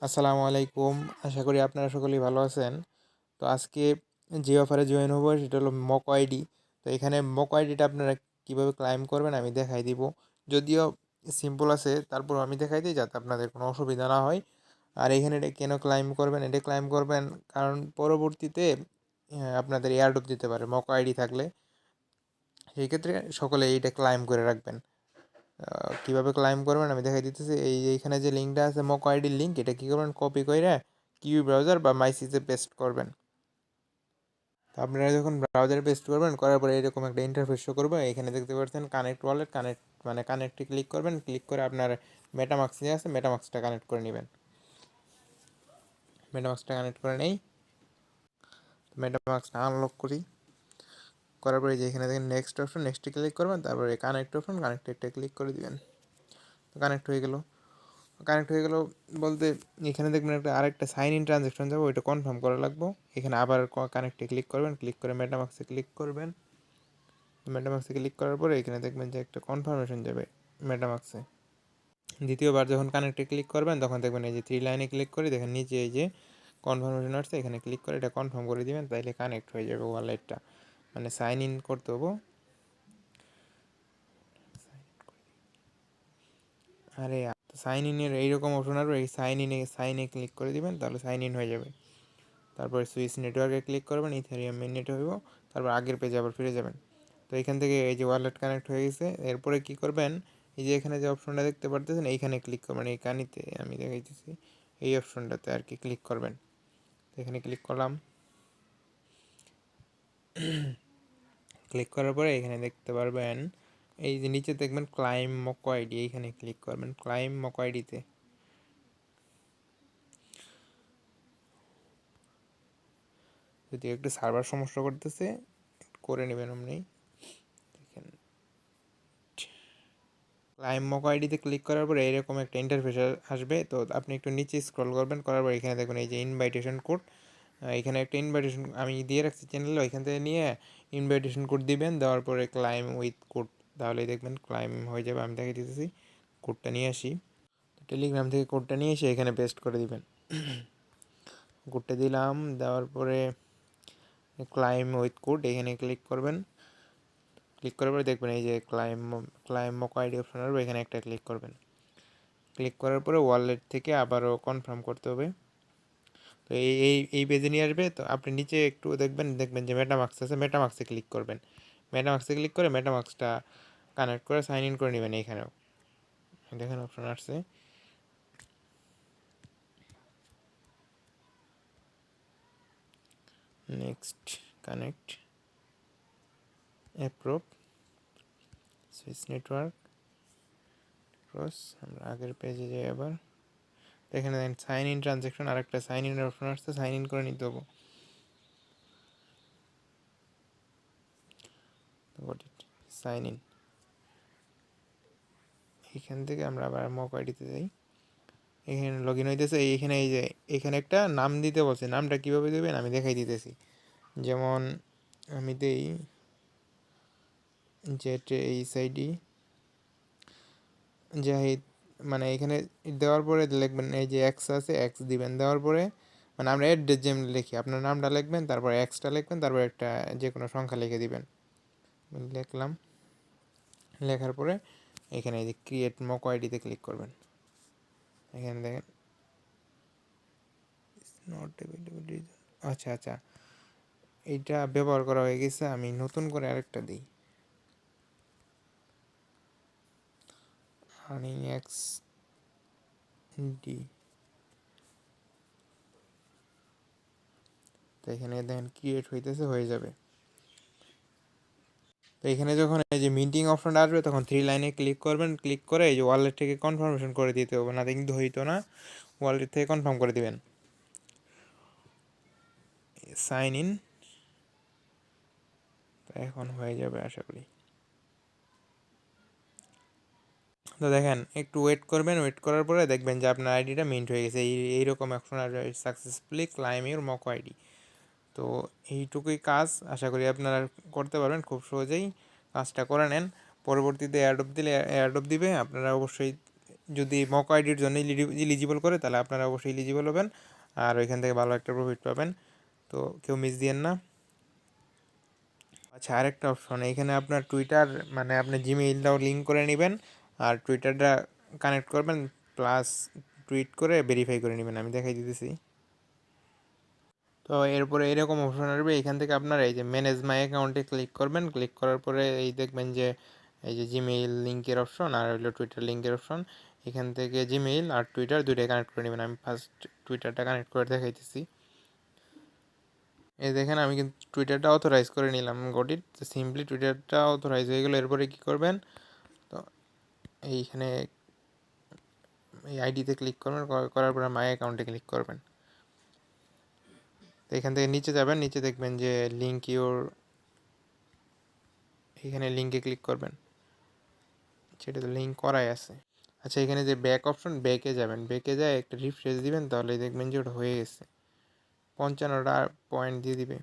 আসসালামু আলাইকুম। আশা করি আপনারা সকলেই ভালো আছেন। তো আজকে যে অফারে জয়েন হবো সেটা হলো মক আইডি। তো এখানে মক আইডিটা আপনারা কীভাবে ক্লাইম করবেন আমি দেখাই দিব। যদিও সিম্পল আছে তারপর আমি দেখাই দিই যাতে আপনাদের কোনো অসুবিধা না হয়। আর এখানে এটা কেন ক্লাইম করবেন, এটা ক্লাইম করবেন কারণ পরবর্তীতে আপনাদের এয়ারড্রপ দিতে পারে মক আইডি থাকলে। সেই ক্ষেত্রে সকলে এইটা ক্লাইম করে রাখবেন। কীভাবে ক্লাইম করবেন আমি দেখাই দিতেছি। এইখানে যে লিঙ্কটা আছে মক আইডির লিঙ্ক, এটা কী করবেন, কপি করে কিউ ব্রাউজার বা মাইসিসে পেস্ট করবেন। তো আপনারা যখন ব্রাউজারে পেস্ট করবেন, করার পরে এরকম একটা ইন্টারফেস শো করবে। এখানে দেখতে পাচ্ছেন কানেক্ট ওয়ালেট, কানেক্টে ক্লিক করবেন। ক্লিক করে আপনার মেটামাক্স যে আছে মেটামাক্সটা কানেক্ট করে নেবেন। মেটামাক্সটা কানেক্ট করে নেই, মেটামাক্সটা আনলক করি। করার পরে যে এখানে দেখেন নেক্সট অপশন, নেক্সটে ক্লিক করবেন। তারপরে কানেক্ট অপশন, কানেক্টেডটা ক্লিক করে দিবেন। তো কানেক্ট হয়ে গেল। বলতে এখানে দেখবেন আরেকটা সাইন ইন ট্রানজ্যাকশন যাবে, ওইটা কনফার্ম করা লাগবে। এখানে আবার কানেক্টে ক্লিক করবেন, ক্লিক করে মেটামাক্সে ক্লিক করবেন। মেটামাক্সে ক্লিক করার পরে এখানে দেখবেন যে একটা কনফার্মেশন যাবে মেটামাক্সে। দ্বিতীয়বার যখন কানেক্টে ক্লিক করবেন তখন দেখবেন এই যে 3 লাইনে ক্লিক করে দেখেন নিচে এই যে কনফার্মেশন আসছে, এখানে ক্লিক করে এটা কনফার্ম করে দিবেন। তাইলে কানেক্ট হয়ে যাবে ওয়ালেটটা, মানে সাইন ইন করতে হবো। আরে সাইন ইনের এইরকম অপশন আসবে, এই সাইনে ক্লিক করে দিবেন, তাহলে সাইন ইন হয়ে যাবে। তারপরে সুইচ নেটওয়ার্কে ক্লিক করবেন, ইথেরিয়াম মেইননেট হইব। তারপর আগের পেজে আবার ফিরে যাবেন। তো এখান থেকে এই যে ওয়ালেট কানেক্ট হয়ে গেছে। এরপরে কি করবেন, এই যে এখানে যে অপশনটা দেখতে পারতেছেন এইখানে ক্লিক করবেন। এই কানিতে আমি দেখাইতেছি, এই অপশনটাতে আর কি ক্লিক করবেন। তো এখানে ক্লিক করলাম। ক্লিক করার পরে এখানে দেখতে পারবেন এই যে নিচে দেখবেন ক্লাইম মক আইডি, এইখানে ক্লিক করবেন ক্লাইম মক আইডিতে। যদি একটু সার্ভার সমস্যা করতেছে, করে নেবেন আপনি। দেখেন ক্লাইম মক আইডিতে ক্লিক করার পরে এরকম একটা ইন্টারফেস আসবে। তো আপনি একটু নিচে স্ক্রল করবেন, করার পর এখানে দেখুন এই যে ইনভাইটেশন কোড। এখানে একটা ইনভাইটেশন আমি দিয়ে রাখছি চ্যানেলে, ওইখান থেকে নিয়ে ইনভাইটেশন কোড দিবেন। দেওয়ার পরে ক্লাইম উইথ কোড, তাহলেই দেখবেন ক্লাইম হয়ে যাবে। আমি দেখে দিতেছি, কোডটা নিয়ে আসি। টেলিগ্রাম থেকে কোডটা নিয়ে এসে এখানে পেস্ট করে দিবেন। কোডটা দিলাম, দেওয়ার পরে ক্লাইম উইথ কোড এখানে ক্লিক করবেন। ক্লিক করার পরে দেখবেন এই যে ক্লাইম মক আইডি অপশন আসবে, এখানে একটা ক্লিক করবেন। ক্লিক করার পরে ওয়ালেট থেকে আবারও কনফার্ম করতে হবে। তো এই পেজে নিয়ে আসবে। তো আপনি নিচে একটু দেখবেন যে মেটামাক্স আছে, মেটামাক্সে ক্লিক করবেন। মেটামাক্সে ক্লিক করে মেটামাক্সটা কানেক্ট করে সাইন ইন করে নেবেন। এইখানেও দেখেন অপশন আসছে, next, connect, approve, switch network, cross. আমরা আগের পেজে যাই আবার। এখানে দেখেন সাইন ইন ট্রানজ্যাকশন, আর একটা সাইন ইনের অপশন আসছে, সাইন ইন করে নিতে হবো। সাইন ইন, এখান থেকে আমরা আবার মক আইডিতে যাই। এখানে লগ ইন হইতেছে। এইখানে এই যে এখানে একটা নাম দিতে বলছে, নামটা কীভাবে দেবেন আমি দেখাই দিতেছি। যেমন আমি দেই JETAID জাহিদ, মানে এখানে দেওয়ার পরে লিখবেন এই যে এক্স আছে, এক্স দিবেন। দেওয়ার পরে মানে আমরা অ্যাড্রেস যেমন লিখি, আপনার নামটা লিখবেন, তারপর এক্সটা লিখবেন, তারপর একটা যে কোনো সংখ্যা লিখে দিবেন। লিখলাম, লেখার পরে এখানে এই যে ক্রিয়েট মক আইডিতে ক্লিক করবেন। এখানে দেখেন নট অ্যাভেলেবল, আচ্ছা আচ্ছা, এইটা ব্যবহার করা হয়ে গেছে। আমি নতুন করে আরেকটা দিই, হানি এক্স ডি। তো এখানে দেখেন ক্রিয়েট হইতেছে, হয়ে যাবে। তো এখানে যখন এই যে মিটিং অপশনটা আসবে তখন 3 লাইনে ক্লিক করবেন। ক্লিক করে এই যে ওয়ালেট থেকে কনফার্মেশন করে দিতে হবে, না কিন্তু হইতো না। ওয়ালেট থেকে কনফার্ম করে দিবেন, সাইন ইন। তো এখন হয়ে যাবে আশা করি। তো দেখেন একটু ওয়েট করবেন, ওয়েট করার পরে দেখবেন যে আপনার আইডিটা মিন্ট হয়ে গেছে। এইরকম অপশন আসবে, successfully claim your mock ID. তো এইটুকুই কাজ, আশা করি আপনারা করতে পারবেন খুব সহজেই। কাজটা করে নেন, পরবর্তীতে এয়ারড্রপ দিলে এয়ারড্রপ দিবে। আপনারা অবশ্যই যদি মক আইডির জন্য ইলিজিবল করে তাহলে আপনারা অবশ্যই ইলিজিবল হবেন আর ওইখান থেকে ভালো একটা প্রফিট পাবেন। তো কেউ মিস দিয়েন না। আচ্ছা, আরেকটা অপশন এখানে আপনার টুইটার মানে আপনি জিমেইলটাও লিঙ্ক করে নেবেন আর টুইটারটা কানেক্ট করবেন প্লাস টুইট করে ভেরিফাই করে নেবেন। আমি দেখাই দিতেছি। তো এরপরে এরকম অপশন আসবে, এখান থেকে আপনার এই যে ম্যানেজ মাই অ্যাকাউন্টে ক্লিক করবেন। ক্লিক করার পরে এই দেখবেন যে এই যে জিমেইল লিঙ্কের অপশন আর হলো টুইটার লিঙ্কের অপশন। এখান থেকে জিমেইল আর টুইটার দুইটাই কানেক্ট করে নেবেন। আমি ফার্স্ট টুইটারটা কানেক্ট করে দেখাইতেছি। এই দেখেন আমি কিন্তু টুইটারটা অথরাইজ করে নিলাম গট ইট। সিম্পলি টুইটারটা অথরাইজ হয়ে গেল। এরপরে কী করবেন, তো এইখানে এই আইডিতে ক্লিক করবেন, করার পরে মাই অ্যাকাউন্টে ক্লিক করবেন। তো এখান থেকে নিচে যাবেন, নিচে দেখবেন যে লিঙ্ক ইউর, এখানে লিঙ্কে ক্লিক করবেন। সেটা তো লিঙ্ক করাই আছে। আচ্ছা, এখানে যে ব্যাক অপশন, ব্যাকে যাবেন, ব্যাকে যায় একটা রিফ্রেশ দিবেন, তাহলে দেখবেন যে ওটা হয়ে গেছে। 55টা পয়েন্ট দিয়ে দিবে।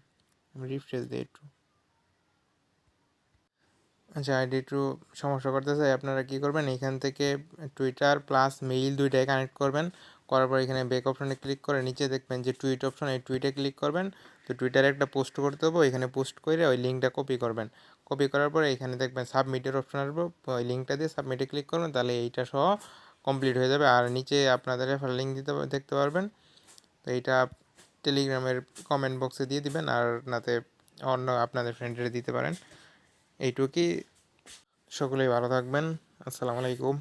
রিফ্রেশ দিই একটু। আচ্ছা, আইডি একটু সমস্যা করতেছে। আপনারা কী করবেন, এখান থেকে টুইটার প্লাস মেইল দুইটাই কানেক্ট করবেন। করার পর এখানে ব্যাক অপশনে ক্লিক করে নিচে দেখবেন যে টুইট অপশন, এই টুইটে ক্লিক করবেন। তো টুইটারে একটা পোস্ট করতে হবে, এখানে পোস্ট করে ওই লিঙ্কটা কপি করবেন। কপি করার পরে এখানে দেখবেন সাবমিটের অপশন আসবে, ওই লিঙ্কটা দিয়ে সাবমিটে ক্লিক করবেন, তাহলে এইটা সহ কমপ্লিট হয়ে যাবে। আর নিচে আপনাদের রেফারেল লিঙ্ক দেখতে পারবেন। তো এইটা টেলিগ্রামের কমেন্ট বক্সে দিয়ে দিবেন, আর নাতে অন্য আপনাদের ফ্রেন্ডের দিতে পারেন। এইটুকুই। সকলেই ভালো থাকবেন। আসসালামু আলাইকুম।